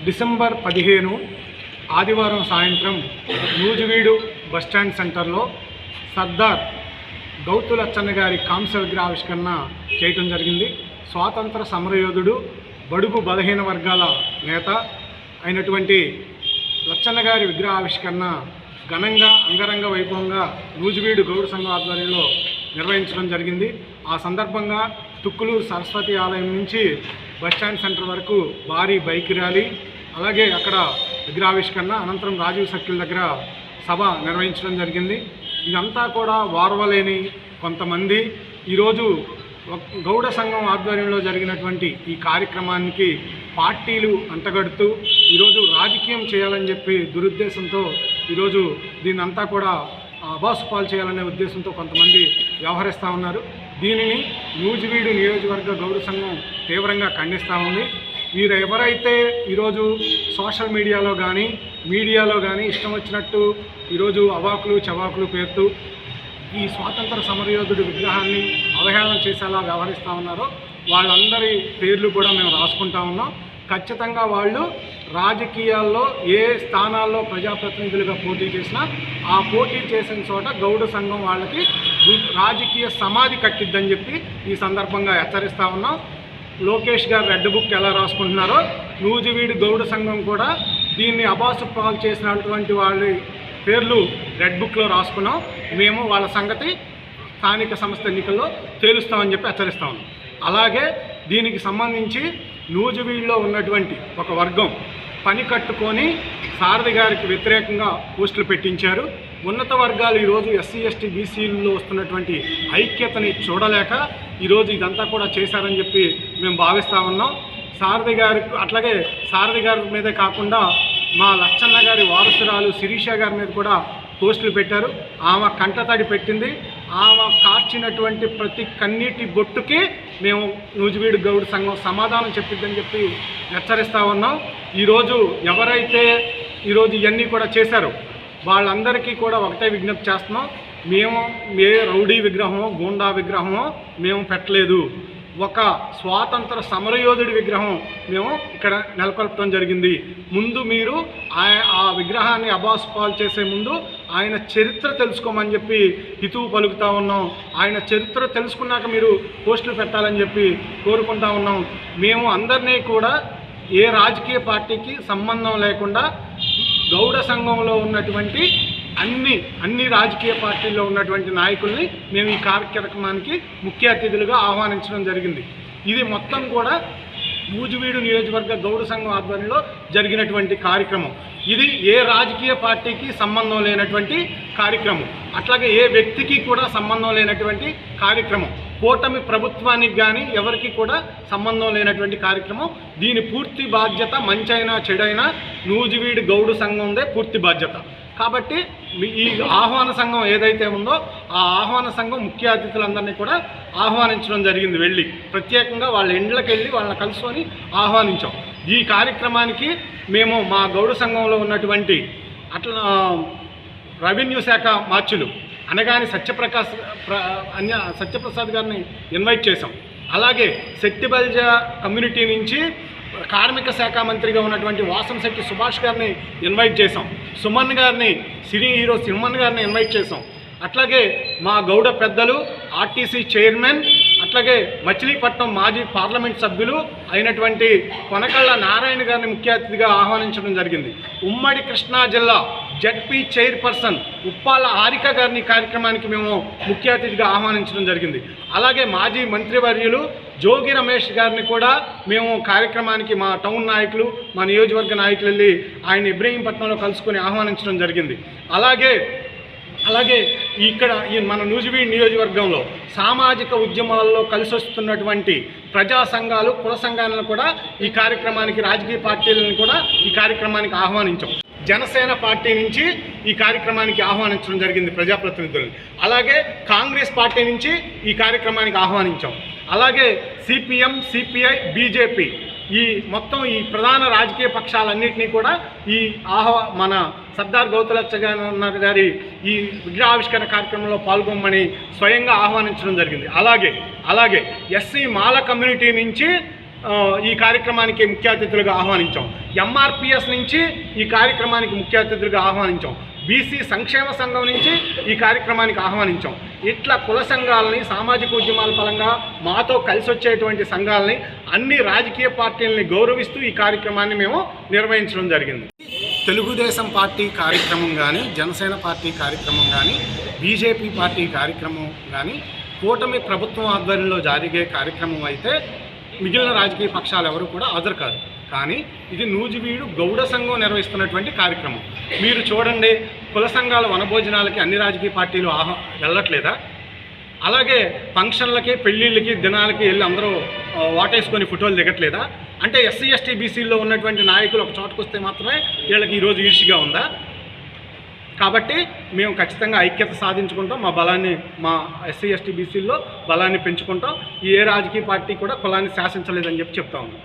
December 15 ఆదివారం సాయంత్రం Nuzvid bus stand సెంటర్లో సర్దార్ గౌతు లచ్చన్న గారి కాంస్య విగ్రహావిష్కరణ చేయటం జరిగింది. స్వాతంత్ర సమరయోధుడు, బడుగు బలహీన వర్గాల నేత అయినటువంటి లచ్చన్న గారి విగ్రహావిష్కరణ ఘనంగా అంగరంగ వైభవంగా నూజివీడు గౌడ సంఘం ఆధ్వర్యంలో నిర్వహించడం జరిగింది. ఆ సందర్భంగా తుక్కులూరు సరస్వతి ఆలయం నుంచి బస్టాండ్ సెంటర్ వరకు భారీ బైక్ ర్యాలీ, అలాగే అక్కడ విగ్రహావిష్కరణ అనంతరం రాజీవ్ సర్కిల్ దగ్గర సభ నిర్వహించడం జరిగింది. ఇదంతా కూడా వారవలేని కొంతమంది ఈరోజు గౌడ సంఘం ఆధ్వర్యంలో జరిగినటువంటి ఈ కార్యక్రమానికి పార్టీలు అంటగడుతూ ఈరోజు రాజకీయం చేయాలని చెప్పి దురుద్దేశంతో ఈరోజు దీన్నంతా కూడా అబాసుపాలు చేయాలనే ఉద్దేశంతో కొంతమంది వ్యవహరిస్తూ ఉన్నారు. దీనిని నూజివీడు నియోజకవర్గ గౌడ సంఘం తీవ్రంగా ఖండిస్తూ ఉంది. వీరు ఎవరైతే ఈరోజు సోషల్ మీడియాలో కానీ ఇష్టం వచ్చినట్టు ఈరోజు అవాకులు చవాకులు పేరుతూ ఈ స్వాతంత్ర సమరయోధుడి విగ్రహాన్ని అవహేళన చేసేలా వ్యవహరిస్తూ ఉన్నారో వాళ్ళందరి పేర్లు కూడా మేము రాసుకుంటా ఉన్నాం. ఖచ్చితంగా వాళ్ళు రాజకీయాల్లో ఏ స్థానాల్లో ప్రజాప్రతినిధులుగా పోటీ చేసినా ఆ పోటీ చేసిన చోట గౌడ సంఘం వాళ్ళకి రాజకీయ సమాధి కట్టిద్దని చెప్పి ఈ సందర్భంగా హెచ్చరిస్తూ ఉన్నాం. లోకేష్ గారు రెడ్ బుక్ ఎలా రాసుకుంటున్నారో నూజివీడు గౌడ సంఘం కూడా దీన్ని అబాసు పాలు చేసినటువంటి వాళ్ళ పేర్లు రెడ్ బుక్లో రాసుకున్నాం. మేము వాళ్ళ సంగతి స్థానిక సంస్థ ఎన్నికల్లో తేలుస్తామని చెప్పి హెచ్చరిస్తా ఉన్నాం. అలాగే దీనికి సంబంధించి నూజివీడులో ఉన్నటువంటి ఒక వర్గం పని కట్టుకొని సారథి గారికి వ్యతిరేకంగా పోస్టులు పెట్టించారు. ఉన్నత వర్గాలు ఈరోజు ఎస్సీ ఎస్టీ బీసీల్లో వస్తున్నటువంటి ఐక్యతని చూడలేక ఈరోజు ఇదంతా కూడా చేశారని చెప్పి మేము భావిస్తూ ఉన్నాం. సారథి గారి అట్లాగే సారథి గారి మీదే కాకుండా మా లచ్చన్న గారి వారసురాలు శిరీష గారి మీద కూడా పోస్టులు పెట్టారు. ఆమె కంటతడి పెట్టింది. ఆమె కార్చినటువంటి ప్రతి కన్నీటి బొట్టుకి మేము నూజివీడు గౌడ సంఘం సమాధానం చెప్పిద్దని చెప్పి హెచ్చరిస్తూ ఉన్నాం. ఈరోజు ఎవరైతే ఈరోజు ఇవన్నీ కూడా చేశారో వాళ్ళందరికీ కూడా ఒకటే విజ్ఞప్తి చేస్తున్నాం. మేము రౌడీ విగ్రహమో గూండా విగ్రహమో మేము పెట్టలేదు. ఒక స్వాతంత్ర సమరయోధుడి విగ్రహం మేము ఇక్కడ నెలకొల్పడం జరిగింది. ముందు మీరు ఆ విగ్రహాన్ని అబాసుపాలు చేసే ముందు ఆయన చరిత్ర తెలుసుకోమని చెప్పి హితువు పలుకుతూ ఉన్నాం. ఆయన చరిత్ర తెలుసుకున్నాక మీరు పోస్టులు పెట్టాలని చెప్పి కోరుకుంటా ఉన్నాం. మేము అందరినీ కూడా ఏ రాజకీయ పార్టీకి సంబంధం లేకుండా గౌడ సంఘంలో ఉన్నటువంటి అన్ని రాజకీయ పార్టీల్లో ఉన్నటువంటి నాయకుల్ని మేము ఈ కార్యక్రమానికి ముఖ్య అతిథులుగా ఆహ్వానించడం జరిగింది. ఇది మొత్తం కూడా నూజివీడు నియోజకవర్గ గౌడ సంఘం ఆధ్వర్యంలో జరిగినటువంటి కార్యక్రమం. ఇది ఏ రాజకీయ పార్టీకి సంబంధం లేనటువంటి కార్యక్రమం, అట్లాగే ఏ వ్యక్తికి కూడా సంబంధం లేనటువంటి కార్యక్రమం, కూటమి ప్రభుత్వానికి కానీ ఎవరికి కూడా సంబంధం లేనటువంటి కార్యక్రమం. దీని పూర్తి బాధ్యత మంచైనా చెడైనా నూజివీడు గౌడ సంఘందే పూర్తి బాధ్యత. కాబట్టి ఈ ఆహ్వాన సంఘం ఏదైతే ఉందో ఆ ఆహ్వాన సంఘం ముఖ్య అతిథులందరినీ కూడా ఆహ్వానించడం జరిగింది. వెళ్ళి ప్రత్యేకంగా వాళ్ళ ఇండ్లకు వెళ్ళి వాళ్ళని కలుసుకొని ఆహ్వానించాం. ఈ కార్యక్రమానికి మేము మా గౌడ సంఘంలో ఉన్నటువంటి రెవెన్యూ శాఖ మార్చులు అనగాని సత్యప్రసాద్ గారిని ఇన్వైట్ చేశాం. అలాగే శెట్టిబల్జ కమ్యూనిటీ నుంచి కార్మిక శాఖ మంత్రిగా ఉన్నటువంటి వాసంశెట్టి సుభాష్ గారిని ఇన్వైట్ చేసాం. సుమన్ గారిని, సినీ హీరో సుమన్ గారిని ఇన్వైట్ చేసాం. అట్లాగే మా గౌడ పెద్దలు, ఆర్టీసీ చైర్మన్, అట్లాగే మచిలీపట్నం మాజీ పార్లమెంట్ సభ్యులు అయినటువంటి కొనకళ్ళ నారాయణ గారిని ముఖ్య అతిథిగా ఆహ్వానించడం జరిగింది. ఉమ్మడి కృష్ణా జిల్లా జడ్పీ చైర్పర్సన్ ఉప్పాల హారిక గారిని కార్యక్రమానికి మేము ముఖ్య అతిథిగా ఆహ్వానించడం జరిగింది. అలాగే మాజీ మంత్రివర్యులు జోగి రమేష్ గారిని కూడా మేము కార్యక్రమానికి మా టౌన్ నాయకులు, మా నియోజకవర్గ నాయకులు వెళ్ళి ఆయన ఇబ్రహీంపట్నంలో కలుసుకొని ఆహ్వానించడం జరిగింది. అలాగే ఇక్కడ మన నూజివీడు నియోజకవర్గంలో సామాజిక ఉద్యమాల్లో కలిసి వస్తున్నటువంటి ప్రజా సంఘాలు, కుల సంఘాలను కూడా ఈ కార్యక్రమానికి, రాజకీయ పార్టీలను కూడా ఈ కార్యక్రమానికి ఆహ్వానించాం. జనసేన పార్టీ నుంచి ఈ కార్యక్రమానికి ఆహ్వానించడం జరిగింది ప్రజాప్రతినిధులను. అలాగే కాంగ్రెస్ పార్టీ నుంచి ఈ కార్యక్రమానికి ఆహ్వానించాం. అలాగే సిపిఎం, సిపిఐ, బీజేపీ ఈ మొత్తం ఈ ప్రధాన రాజకీయ పక్షాలన్నింటినీ కూడా ఈ మన సర్దార్ గౌతు లచ్చన్న గారి ఈ విగ్రహావిష్కరణ కార్యక్రమంలో పాల్గొమ్మని స్వయంగా ఆహ్వానించడం జరిగింది. అలాగే ఎస్సీ మాల కమ్యూనిటీ నుంచి ఈ కార్యక్రమానికి ముఖ్య అతిథులుగా ఆహ్వానించాం. ఎంఆర్పిఎస్ నుంచి ఈ కార్యక్రమానికి ముఖ్య అతిథులుగా ఆహ్వానించాం. బీసీ సంక్షేమ సంఘం నుంచి ఈ కార్యక్రమానికి ఆహ్వానించాం. ఇట్లా కుల సంఘాలని, సామాజిక ఉద్యమాల పరంగా మాతో కలిసి వచ్చేటువంటి సంఘాలని, అన్ని రాజకీయ పార్టీలని గౌరవిస్తూ ఈ కార్యక్రమాన్ని మేము నిర్వహించడం జరిగింది. తెలుగుదేశం పార్టీ కార్యక్రమం కానీ, జనసేన పార్టీ కార్యక్రమం కానీ, బీజేపీ పార్టీ కార్యక్రమం కానీ, కూటమి ప్రభుత్వం ఆధ్వర్యంలో జరిగే కార్యక్రమం అయితే మిగిలిన రాజకీయ పక్షాలు ఎవరు కూడా హాజరు కాదు. కానీ ఇది నూజివీడు గౌడ సంఘం నిర్వహిస్తున్నటువంటి కార్యక్రమం. మీరు చూడండి, కుల సంఘాల వనభోజనాలకి అన్ని రాజకీయ పార్టీలు వెళ్ళట్లేదా? అలాగే ఫంక్షన్లకి, పెళ్ళిళ్ళకి, దినాలకి వెళ్ళి అందరూ వాటేసుకొని ఫోటోలు దిగట్లేదా? అంటే ఎస్సీ ఎస్టీ బీసీల్లో ఉన్నటువంటి నాయకులు ఒక చోటుకు వస్తే మాత్రమే వీళ్ళకి ఈరోజు ఈర్ష్యగా ఉందా? కాబట్టి మేము ఖచ్చితంగా ఐక్యత సాధించుకుంటాం. మా బలాన్ని, మా ఎస్సీ ఎస్టీ బీసీల్లో బలాన్ని పెంచుకుంటాం. ఏ రాజకీయ పార్టీ కూడా కులాన్ని శాసించలేదని చెప్తా ఉన్నాం.